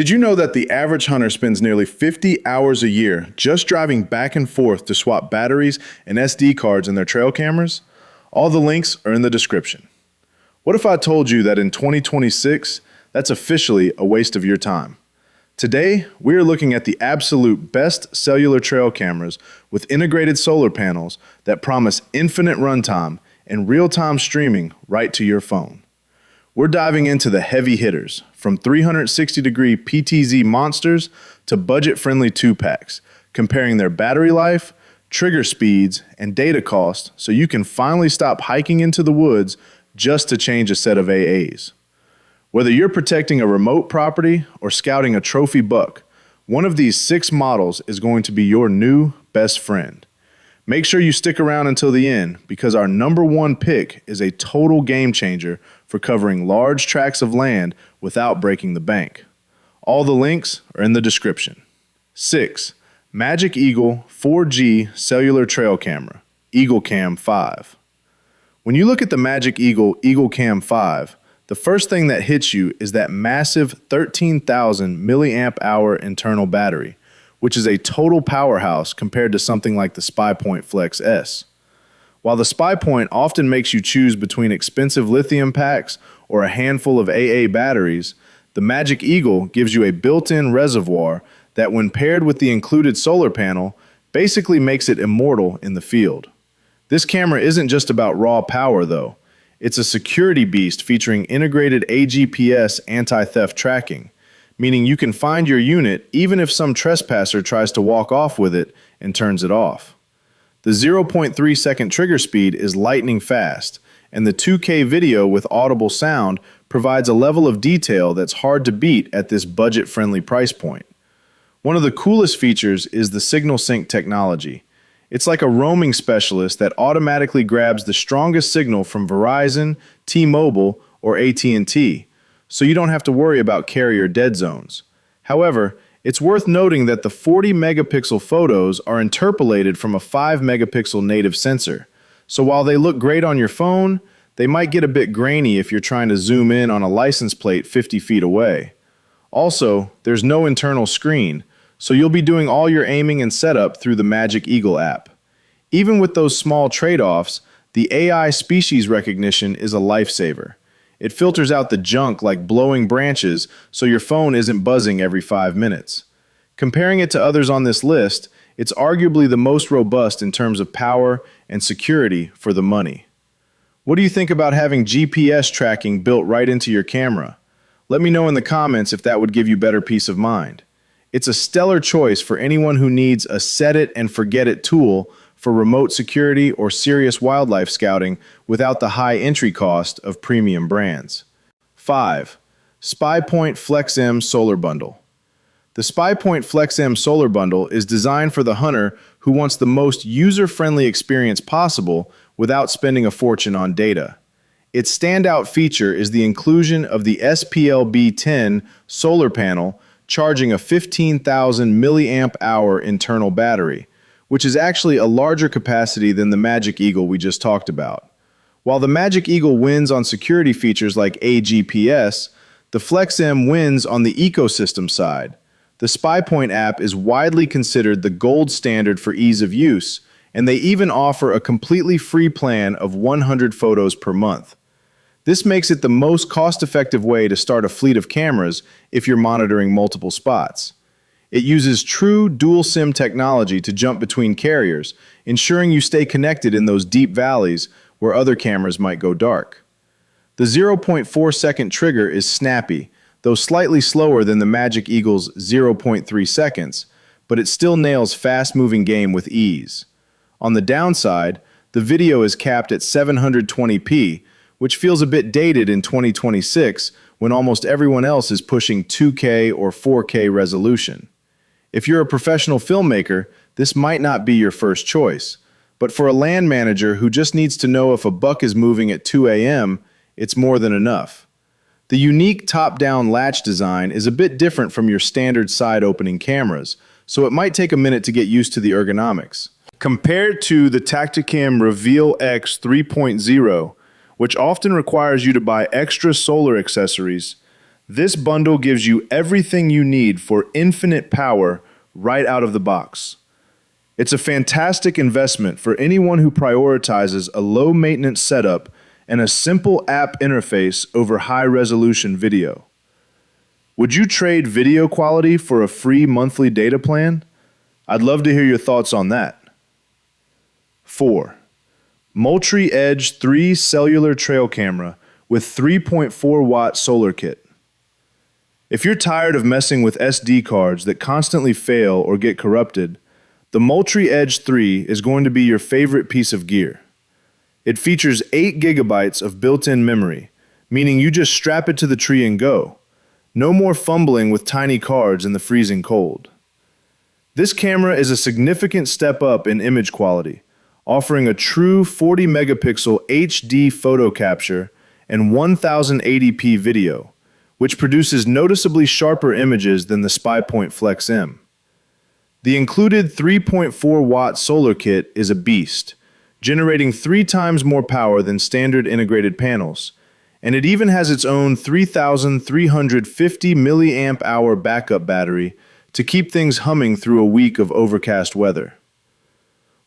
Did you know that the average hunter spends nearly 50 hours a year just driving back and forth to swap batteries and SD cards in their trail cameras? All the links are in the description. What if I told you that in 2026, that's officially a waste of your time? Today, we are looking at the absolute best cellular trail cameras with integrated solar panels that promise infinite runtime and real-time streaming right to your phone. We're diving into the heavy hitters, from 360-degree PTZ monsters to budget-friendly 2-packs, comparing their battery life, trigger speeds, and data cost so you can finally stop hiking into the woods just to change a set of AAs. Whether you're protecting a remote property or scouting a trophy buck, one of these 6 models is going to be your new best friend. Make sure you stick around until the end because our #1 pick is a total game changer for covering large tracts of land without breaking the bank. All the links are in the description. 6. MagicEagle 4G Cellular Trail Camera, EagleCam 5. When you look at the MagicEagle EagleCam 5, the first thing that hits you is that massive 13,000 milliamp hour internal battery, which is a total powerhouse compared to something like the SPYPOINT Flex S. While the SPYPOINT often makes you choose between expensive lithium packs or a handful of AA batteries, the MagicEagle gives you a built-in reservoir that, when paired with the included solar panel, basically makes it immortal in the field. This camera isn't just about raw power, though. It's a security beast featuring integrated AGPS anti-theft tracking, meaning you can find your unit even if some trespasser tries to walk off with it and turns it off. The 0.3 second trigger speed is lightning fast, and the 2K video with audible sound provides a level of detail that's hard to beat at this budget-friendly price point. One of the coolest features is the signal sync technology. It's like a roaming specialist that automatically grabs the strongest signal from Verizon, T-Mobile, or AT&T, so you don't have to worry about carrier dead zones. However, it's worth noting that the 40 megapixel photos are interpolated from a 5 megapixel native sensor. So while they look great on your phone, they might get a bit grainy if you're trying to zoom in on a license plate 50 feet away. Also, there's no internal screen, so you'll be doing all your aiming and setup through the MagicEagle app. Even with those small trade-offs, the AI species recognition is a lifesaver. It filters out the junk like blowing branches so your phone isn't buzzing every 5 minutes. Comparing it to others on this list, it's arguably the most robust in terms of power and security for the money. What do you think about having GPS tracking built right into your camera? Let me know in the comments if that would give you better peace of mind. It's a stellar choice for anyone who needs a set-it-and-forget-it tool for remote security or serious wildlife scouting without the high entry cost of premium brands. 5. SPYPOINT Flex-M Solar Bundle. The SPYPOINT Flex-M Solar Bundle is designed for the hunter who wants the most user-friendly experience possible without spending a fortune on data. Its standout feature is the inclusion of the SPLB10 solar panel charging a 15,000 milliamp hour internal battery, which is actually a larger capacity than the MagicEagle we just talked about. While the MagicEagle wins on security features like AGPS, the Flex-M wins on the ecosystem side. The SPYPOINT app is widely considered the gold standard for ease of use, and they even offer a completely free plan of 100 photos per month. This makes it the most cost-effective way to start a fleet of cameras if you're monitoring multiple spots. It uses true dual SIM technology to jump between carriers, ensuring you stay connected in those deep valleys where other cameras might go dark. The 0.4 second trigger is snappy, though slightly slower than the MagicEagle's 0.3 seconds, but it still nails fast-moving game with ease. On the downside, the video is capped at 720p, which feels a bit dated in 2026 when almost everyone else is pushing 2K or 4K resolution. If you're a professional filmmaker, this might not be your first choice, but for a land manager who just needs to know if a buck is moving at 2 a.m., it's more than enough. The unique top-down latch design is a bit different from your standard side-opening cameras, so it might take a minute to get used to the ergonomics. Compared to the Tacticam Reveal X 3.0, which often requires you to buy extra solar accessories, This bundle gives you everything you need for infinite power right out of the box. It's a fantastic investment for anyone who prioritizes a low-maintenance setup and a simple app interface over high-resolution video. Would you trade video quality for a free monthly data plan? I'd love to hear your thoughts on that. 4. Moultrie Edge 3 Cellular Trail Camera with 3.4 watt solar kit. If you're tired of messing with SD cards that constantly fail or get corrupted, the Moultrie Edge 3 is going to be your favorite piece of gear. It features 8 gigabytes of built-in memory, meaning you just strap it to the tree and go. No more fumbling with tiny cards in the freezing cold. This camera is a significant step up in image quality, offering a true 40 megapixel HD photo capture and 1080p video, which produces noticeably sharper images than the SPYPOINT Flex M. The included 3.4 watt solar kit is a beast, generating 3 times more power than standard integrated panels, and it even has its own 3,350 milliamp hour backup battery to keep things humming through a week of overcast weather.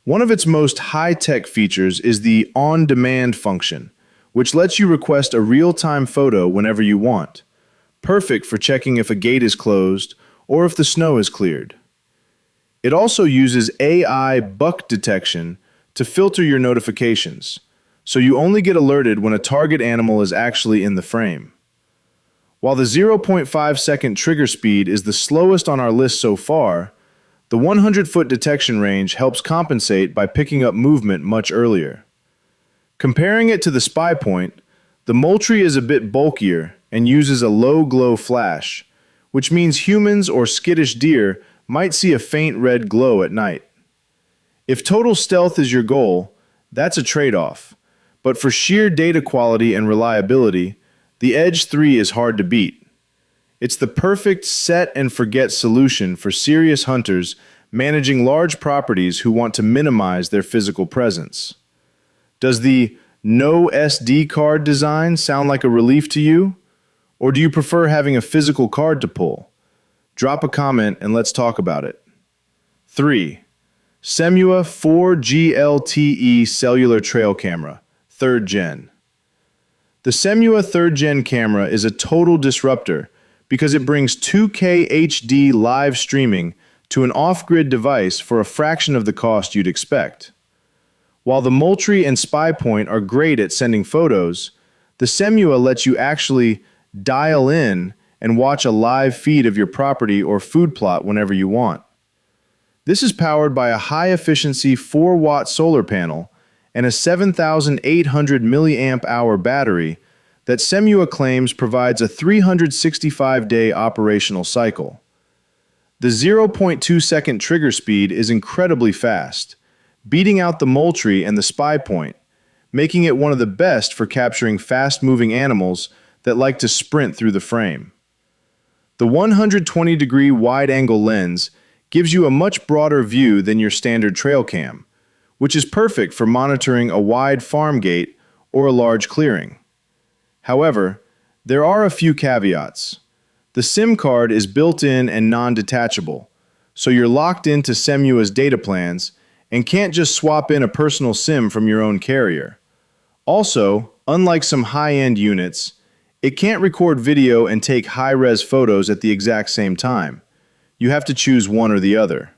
One of its most high-tech features is the on-demand function, which lets you request a real-time photo whenever you want, perfect for checking if a gate is closed or if the snow is cleared. It also uses AI buck detection to filter your notifications, so you only get alerted when a target animal is actually in the frame. While the 0.5-second trigger speed is the slowest on our list so far, the 100-foot detection range helps compensate by picking up movement much earlier. Comparing it to the SPYPOINT, the Moultrie is a bit bulkier and uses a low-glow flash, which means humans or skittish deer might see a faint red glow at night. If total stealth is your goal, that's a trade-off, but for sheer data quality and reliability, the Edge 3 is hard to beat. It's the perfect set-and-forget solution for serious hunters managing large properties who want to minimize their physical presence. Does the no SD card design sound like a relief to you? Or do you prefer having a physical card to pull? Drop a comment and let's talk about it. 3. SEHMUA 4G Cellular Trail Camera, 3rd Gen. The SEHMUA 3rd Gen camera is a total disruptor because it brings 2K HD live streaming to an off-grid device for a fraction of the cost you'd expect. While the Moultrie and SPYPOINT are great at sending photos, the SEHMUA lets you actually dial in and watch a live feed of your property or food plot whenever you want. This is powered by a high-efficiency 4-watt solar panel and a 7,800 milliamp hour battery that SEHMUA claims provides a 365-day operational cycle. The 0.2-second trigger speed is incredibly fast, beating out the Moultrie and the SPYPOINT, making it one of the best for capturing fast-moving animals that like to sprint through the frame. The 120-degree wide-angle lens gives you a much broader view than your standard trail cam, which is perfect for monitoring a wide farm gate or a large clearing. However, there are a few caveats. The SIM card is built-in and non-detachable, so you're locked into SEHMUA's data plans and can't just swap in a personal SIM from your own carrier. Also, unlike some high-end units, it can't record video and take high-res photos at the exact same time. You have to choose one or the other.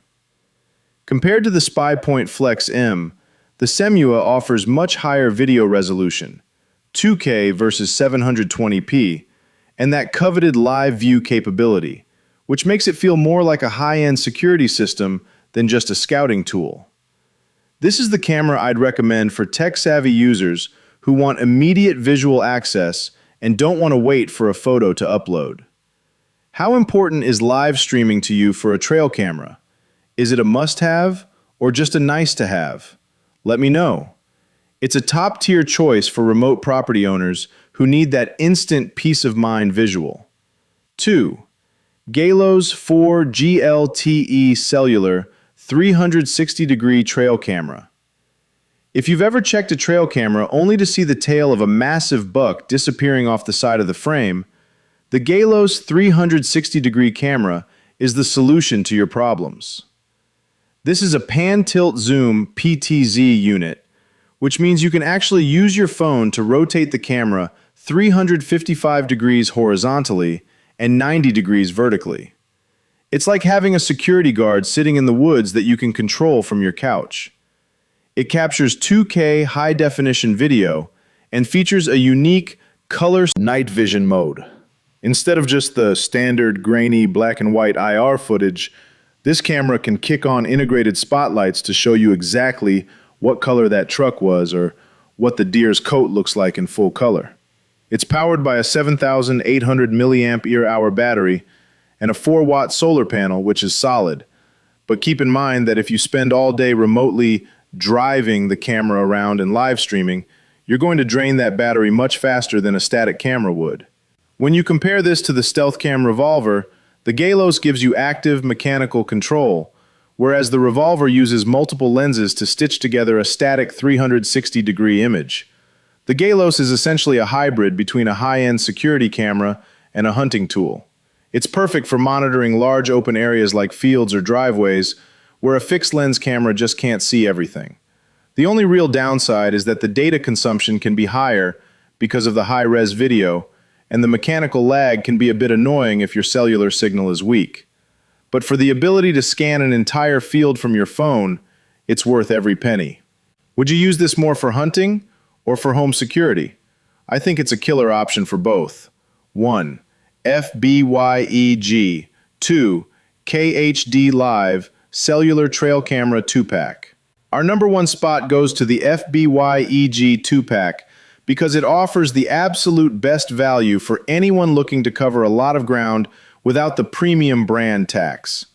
Compared to the SPYPOINT Flex M, the SEHMUA offers much higher video resolution, 2K versus 720p, and that coveted live view capability, which makes it feel more like a high-end security system than just a scouting tool. This is the camera I'd recommend for tech-savvy users who want immediate visual access and don't want to wait for a photo to upload. How important is live streaming to you for a trail camera? Is it a must-have or just a nice-to-have? Let me know. It's a top-tier choice for remote property owners who need that instant peace-of-mind visual. 2. Gailos 4G Cellular 360-degree trail camera. If you've ever checked a trail camera only to see the tail of a massive buck disappearing off the side of the frame, The Gailos 360-degree camera is the solution to your problems. This is a pan-tilt zoom PTZ unit, which means you can actually use your phone to rotate the camera 355 degrees horizontally and 90 degrees vertically. It's like having a security guard sitting in the woods that you can control from your couch. It captures 2K high-definition video and features a unique color night vision mode. Instead of just the standard grainy black and white IR footage, this camera can kick on integrated spotlights to show you exactly what color that truck was or what the deer's coat looks like in full color. It's powered by a 7,800 milliampere-hour battery and a 4-watt solar panel, which is solid. But keep in mind that if you spend all day remotely driving the camera around and live streaming, you're going to drain that battery much faster than a static camera would. When you compare this to the StealthCam Revolver, the Gailos gives you active mechanical control, whereas the Revolver uses multiple lenses to stitch together a static 360-degree image. The Gailos is essentially a hybrid between a high-end security camera and a hunting tool. It's perfect for monitoring large open areas like fields or driveways, where a fixed-lens camera just can't see everything. The only real downside is that the data consumption can be higher because of the high-res video, and the mechanical lag can be a bit annoying if your cellular signal is weak. But for the ability to scan an entire field from your phone, it's worth every penny. Would you use this more for hunting or for home security? I think it's a killer option for both. 1. FBYEG. 2. KHD Live Cellular Trail Camera 2-Pack. Our number one spot goes to the FBYEG 2-Pack because it offers the absolute best value for anyone looking to cover a lot of ground without the premium brand tax.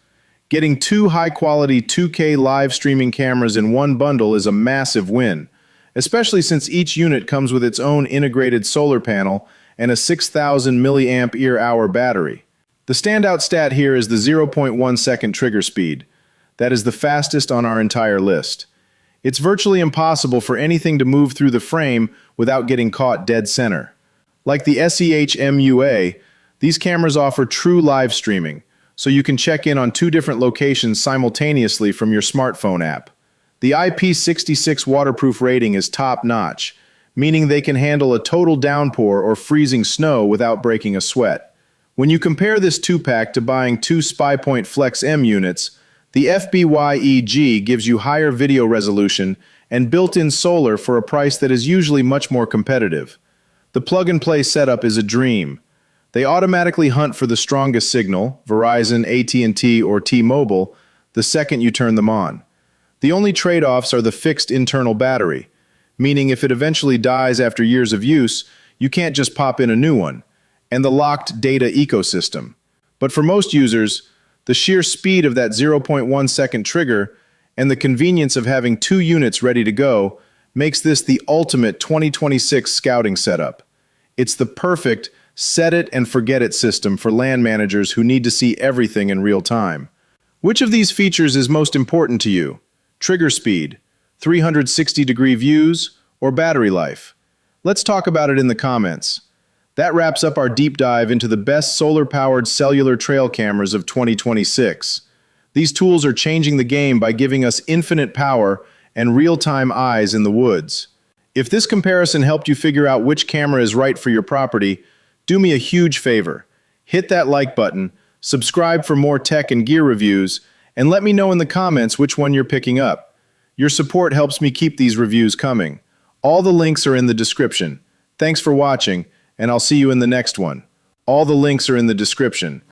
Getting 2 high-quality 2K live streaming cameras in one bundle is a massive win, especially since each unit comes with its own integrated solar panel and a 6,000 milliampere-hour battery. The standout stat here is the 0.1 second trigger speed. That is the fastest on our entire list. It's virtually impossible for anything to move through the frame without getting caught dead center. Like the SEHMUA, these cameras offer true live streaming, so you can check in on 2 different locations simultaneously from your smartphone app. The IP66 waterproof rating is top-notch, meaning they can handle a total downpour or freezing snow without breaking a sweat. When you compare this 2-pack to buying 2 SPYPOINT Flex M units, the FBYEG gives you higher video resolution and built-in solar for a price that is usually much more competitive. The plug-and-play setup is a dream. They automatically hunt for the strongest signal, Verizon, AT&T, or T-Mobile, the second you turn them on. The only trade-offs are the fixed internal battery, meaning if it eventually dies after years of use, you can't just pop in a new one, and the locked data ecosystem. But for most users, the sheer speed of that 0.1 second trigger and the convenience of having 2 units ready to go makes this the ultimate 2026 scouting setup. It's the perfect set-it-and-forget-it system for land managers who need to see everything in real time. Which of these features is most important to you? Trigger speed, 360-degree views, or battery life? Let's talk about it in the comments. That wraps up our deep dive into the best solar-powered cellular trail cameras of 2026. These tools are changing the game by giving us infinite power and real-time eyes in the woods. If this comparison helped you figure out which camera is right for your property, do me a huge favor. Hit that like button, subscribe for more tech and gear reviews, and let me know in the comments which one you're picking up. Your support helps me keep these reviews coming. All the links are in the description. Thanks for watching, and I'll see you in the next one. All the links are in the description.